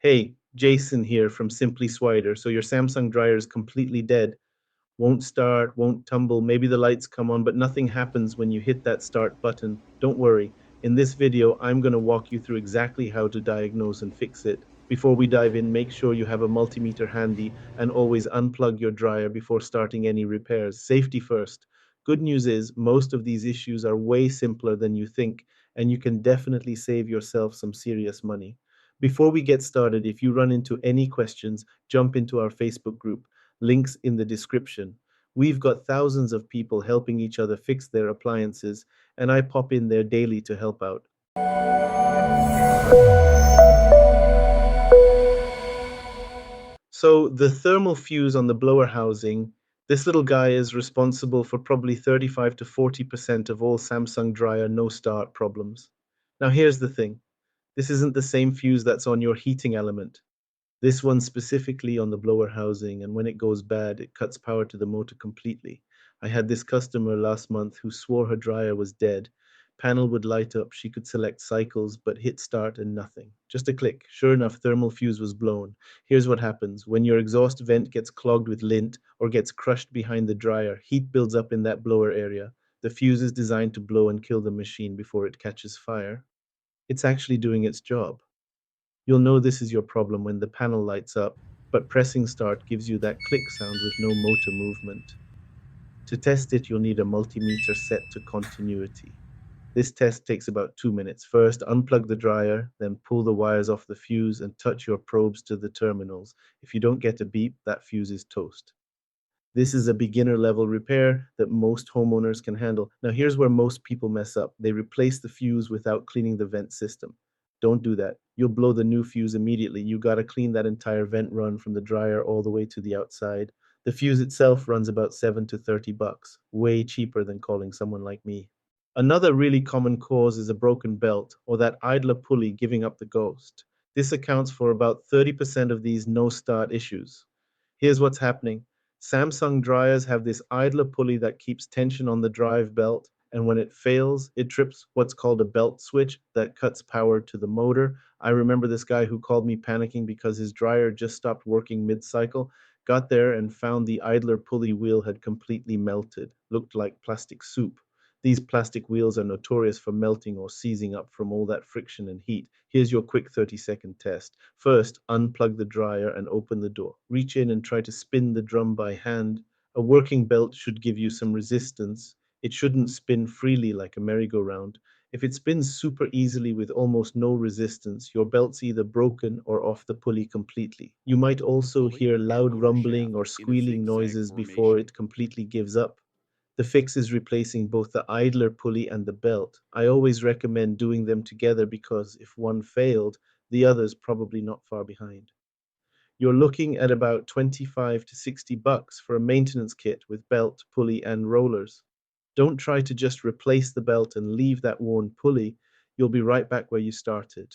Hey, Jason here from Simply Swider. So your Samsung dryer is completely dead. Won't start, won't tumble. Maybe the lights come on, but nothing happens when you hit that start button. Don't worry. In this video, I'm going to walk you through exactly how to diagnose and fix it. Before we dive in, make sure you have a multimeter handy and always unplug your dryer before starting any repairs. Safety first. Good news is most of these issues are way simpler than you think, and you can definitely save yourself some serious money. Before we get started, if you run into any questions, jump into our Facebook group. Links in the description. We've got thousands of people helping each other fix their appliances, and I pop in there daily to help out. So, the thermal fuse on the blower housing, this little guy is responsible for probably 35 to 40% of all Samsung dryer no start problems. Now, here's the thing, this isn't the same fuse that's on your heating element. This one specifically on the blower housing, and when it goes bad, it cuts power to the motor completely. I had this customer last month who swore her dryer was dead. Panel would light up, she could select cycles, but hit start and nothing. Just a click. Sure enough, thermal fuse was blown. Here's what happens. When your exhaust vent gets clogged with lint or gets crushed behind the dryer, heat builds up in that blower area. The fuse is designed to blow and kill the machine before it catches fire. It's actually doing its job. You'll know this is your problem when the panel lights up, but pressing start gives you that click sound with no motor movement. To test it, you'll need a multimeter set to continuity. This test takes about 2 minutes. First, unplug the dryer, then pull the wires off the fuse and touch your probes to the terminals. If you don't get a beep, that fuse is toast. This is a beginner level repair that most homeowners can handle. Now, here's where most people mess up. They replace the fuse without cleaning the vent system. Don't do that. You'll blow the new fuse immediately. You got to clean that entire vent run from the dryer all the way to the outside. The fuse itself runs about 7 to 30 bucks, way cheaper than calling someone like me. Another really common cause is a broken belt or that idler pulley giving up the ghost. This accounts for about 30% of these no start issues. Here's what's happening. Samsung dryers have this idler pulley that keeps tension on the drive belt, and when it fails, it trips what's called a belt switch that cuts power to the motor. I remember this guy who called me panicking because his dryer just stopped working mid-cycle, got there and found the idler pulley wheel had completely melted, looked like plastic soup. These plastic wheels are notorious for melting or seizing up from all that friction and heat. Here's your quick 30-second test. First, unplug the dryer and open the door. Reach in and try to spin the drum by hand. A working belt should give you some resistance. It shouldn't spin freely like a merry-go-round. If it spins super easily with almost no resistance, your belt's either broken or off the pulley completely. You might also hear loud rumbling or squealing noises before it completely gives up. The fix is replacing both the idler pulley and the belt. I always recommend doing them together because if one failed, the other's probably not far behind. You're looking at about 25 to 60 bucks for a maintenance kit with belt, pulley, and rollers. Don't try to just replace the belt and leave that worn pulley. You'll be right back where you started.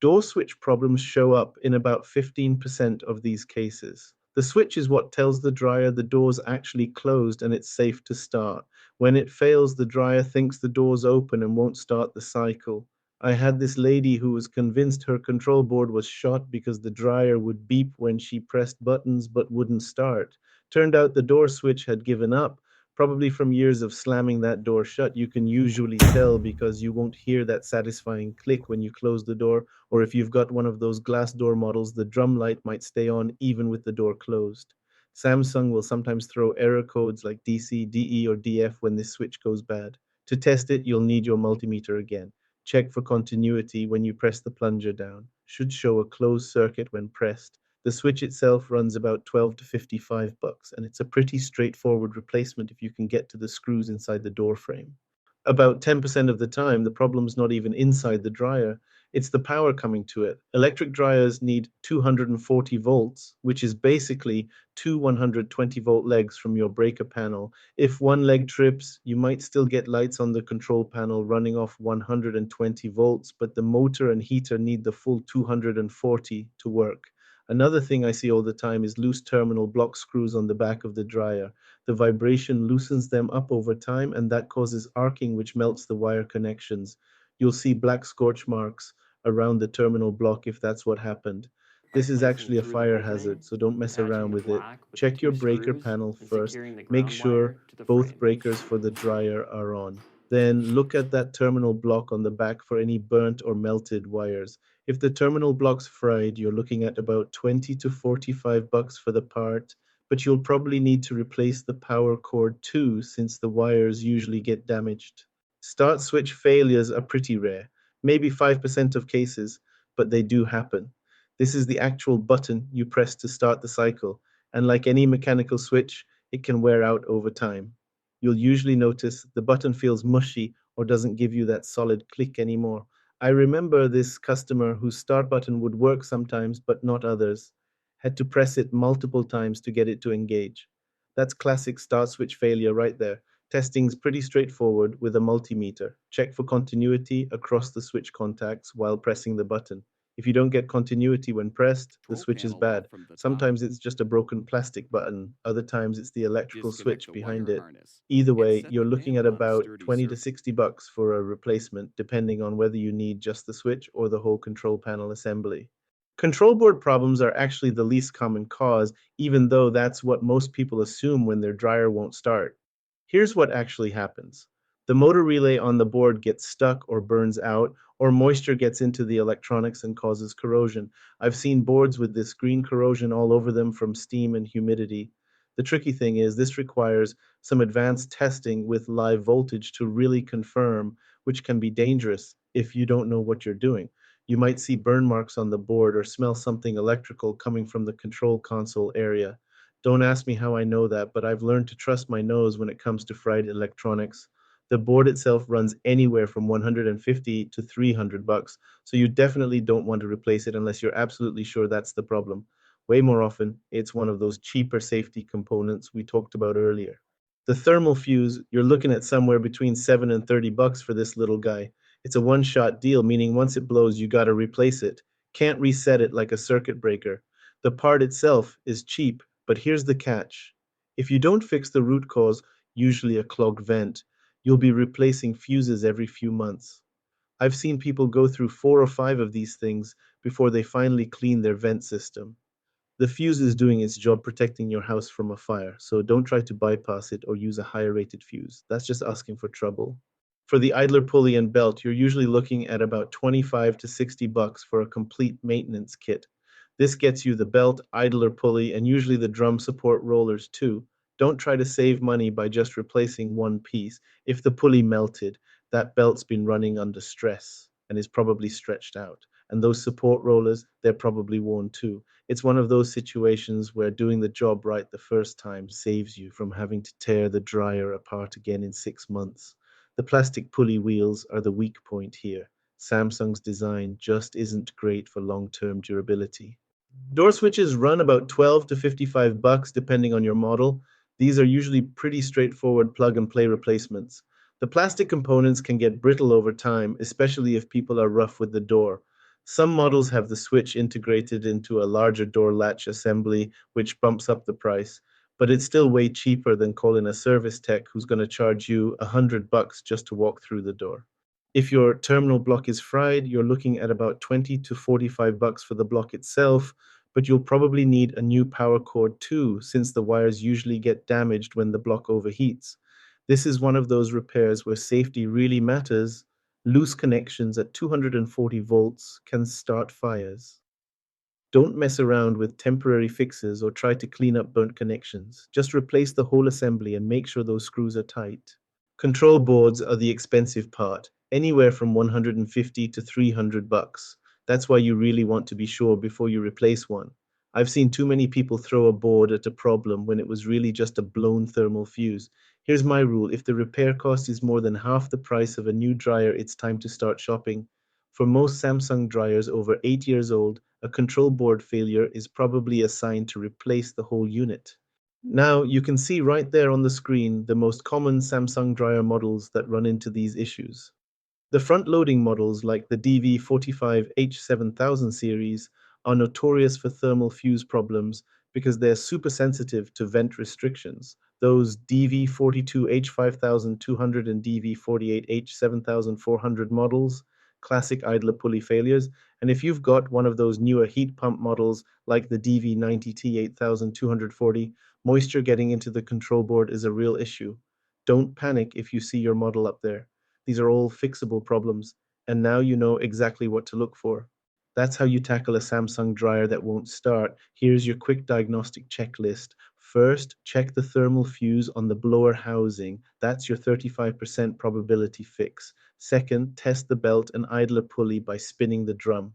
Door switch problems show up in about 15% of these cases. The switch is what tells the dryer the door's actually closed and it's safe to start. When it fails, the dryer thinks the door's open and won't start the cycle. I had this lady who was convinced her control board was shot because the dryer would beep when she pressed buttons but wouldn't start. Turned out the door switch had given up. Probably from years of slamming that door shut. You can usually tell because you won't hear that satisfying click when you close the door, or if you've got one of those glass door models, the drum light might stay on even with the door closed. Samsung will sometimes throw error codes like DC, DE, or DF when this switch goes bad. To test it, you'll need your multimeter again. Check for continuity when you press the plunger down. Should show a closed circuit when pressed. The switch itself runs about 12 to 55 bucks, and it's a pretty straightforward replacement if you can get to the screws inside the door frame. About 10% of the time, the problem's not even inside the dryer, it's the power coming to it. Electric dryers need 240 volts, which is basically two 120-volt legs from your breaker panel. If one leg trips, you might still get lights on the control panel running off 120 volts, but the motor and heater need the full 240 to work. Another thing I see all the time is loose terminal block screws on the back of the dryer. The vibration loosens them up over time, and that causes arcing, which melts the wire connections. You'll see black scorch marks around the terminal block if that's what happened. By This is placing actually a through the fire hazard, opening, so don't mess attaching around the with it. block with the Check your two breaker screws, panel and first. securing the Make ground sure wire to the both frame. breakers for the dryer are on. Then look at that terminal block on the back for any burnt or melted wires. If the terminal block's fried, you're looking at about 20 to 45 bucks for the part, but you'll probably need to replace the power cord too since the wires usually get damaged. Start switch failures are pretty rare, maybe 5% of cases, but they do happen. This is the actual button you press to start the cycle, and like any mechanical switch, it can wear out over time. You'll usually notice the button feels mushy or doesn't give you that solid click anymore. I remember this customer whose start button would work sometimes but not others, had to press it multiple times to get it to engage. That's classic start switch failure right there. Testing's pretty straightforward with a multimeter. Check for continuity across the switch contacts while pressing the button. If you don't get continuity when pressed, the Control switch is panel off bad. from the top. Sometimes it's just a broken plastic button, other times it's the electrical Disconnect switch the behind wire it. harness Either and way, set you're the looking at panel on a about sturdy 20 to surface. 60 bucks for a replacement, depending on whether you need just the switch or the whole control panel assembly. Control board problems are actually the least common cause, even though that's what most people assume when their dryer won't start. Here's what actually happens. The motor relay on the board gets stuck or burns out, or moisture gets into the electronics and causes corrosion. I've seen boards with this green corrosion all over them from steam and humidity. The tricky thing is, this requires some advanced testing with live voltage to really confirm, which can be dangerous if you don't know what you're doing. You might see burn marks on the board or smell something electrical coming from the control console area. Don't ask me how I know that, but I've learned to trust my nose when it comes to fried electronics. The board itself runs anywhere from 150 to 300 bucks, so you definitely don't want to replace it unless you're absolutely sure that's the problem. Way more often, it's one of those cheaper safety components we talked about earlier. The thermal fuse, you're looking at somewhere between 7 and 30 bucks for this little guy. It's a one-shot deal, meaning once it blows, you got to replace it. Can't reset it like a circuit breaker. The part itself is cheap, but here's the catch. If you don't fix the root cause, usually a clogged vent, you'll be replacing fuses every few months. I've seen people go through 4 or 5 of these things before they finally clean their vent system. The fuse is doing its job protecting your house from a fire, so don't try to bypass it or use a higher rated fuse. That's just asking for trouble. For the idler pulley and belt, you're usually looking at about 25 to 60 bucks for a complete maintenance kit. This gets you the belt, idler pulley, and usually the drum support rollers too. Don't try to save money by just replacing one piece. If the pulley melted, that belt's been running under stress and is probably stretched out. And those support rollers, they're probably worn too. It's one of those situations where doing the job right the first time saves you from having to tear the dryer apart again in 6 months. The plastic pulley wheels are the weak point here. Samsung's design just isn't great for long-term durability. Door switches run about 12 to 55 bucks depending on your model. These are usually pretty straightforward plug and play replacements. The plastic components can get brittle over time, especially if people are rough with the door. Some models have the switch integrated into a larger door latch assembly, which bumps up the price, but it's still way cheaper than calling a service tech who's going to charge you 100 bucks just to walk through the door. If your terminal block is fried, you're looking at about 20 to 45 bucks for the block itself, but you'll probably need a new power cord too, since the wires usually get damaged when the block overheats. This is one of those repairs where safety really matters. Loose connections at 240 volts can start fires. Don't mess around with temporary fixes or try to clean up burnt connections. Just replace the whole assembly and make sure those screws are tight. Control boards are the expensive part, anywhere from 150 to 300 bucks. That's why you really want to be sure before you replace one. I've seen too many people throw a board at a problem when it was really just a blown thermal fuse. Here's my rule: if the repair cost is more than half the price of a new dryer, it's time to start shopping. For most Samsung dryers over 8 years old, a control board failure is probably a sign to replace the whole unit. Now, you can see right there on the screen the most common Samsung dryer models that run into these issues. The front-loading models like the DV45H7000 series are notorious for thermal fuse problems because they're super sensitive to vent restrictions. Those DV42H5200 and DV48H7400 models, classic idler pulley failures. And if you've got one of those newer heat pump models like the DV90T 8240, moisture getting into the control board is a real issue. Don't panic if you see your model up there. These are all fixable problems, and now you know exactly what to look for. That's how you tackle a Samsung dryer that won't start. Here's your quick diagnostic checklist. First, check the thermal fuse on the blower housing. That's your 35% probability fix. Second, test the belt and idler pulley by spinning the drum.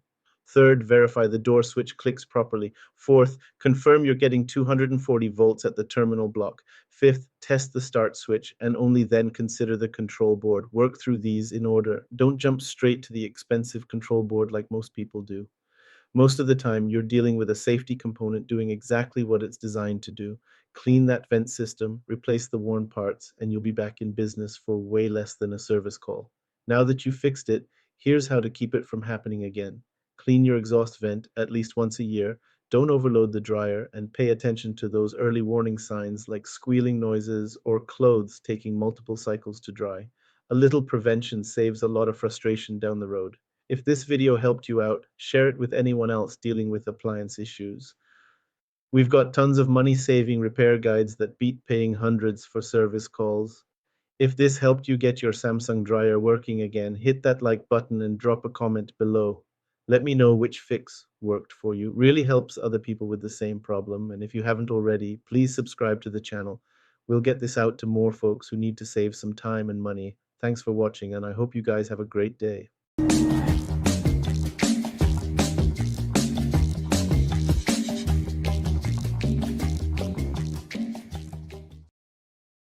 Third, verify the door switch clicks properly. Fourth, confirm you're getting 240 volts at the terminal block. Fifth, test the start switch and only then consider the control board. Work through these in order. Don't jump straight to the expensive control board like most people do. Most of the time, you're dealing with a safety component doing exactly what it's designed to do. Clean that vent system, replace the worn parts, and you'll be back in business for way less than a service call. Now that you've fixed it, here's how to keep it from happening again. Clean your exhaust vent at least once a year. Don't overload the dryer and pay attention to those early warning signs like squealing noises or clothes taking multiple cycles to dry. A little prevention saves a lot of frustration down the road. If this video helped you out, share it with anyone else dealing with appliance issues. We've got tons of money-saving repair guides that beat paying hundreds for service calls. If this helped you get your Samsung dryer working again, hit that like button and drop a comment below. Let me know which fix worked for you. Really helps other people with the same problem. And if you haven't already, please subscribe to the channel. We'll get this out to more folks who need to save some time and money. Thanks for watching, and I hope you guys have a great day.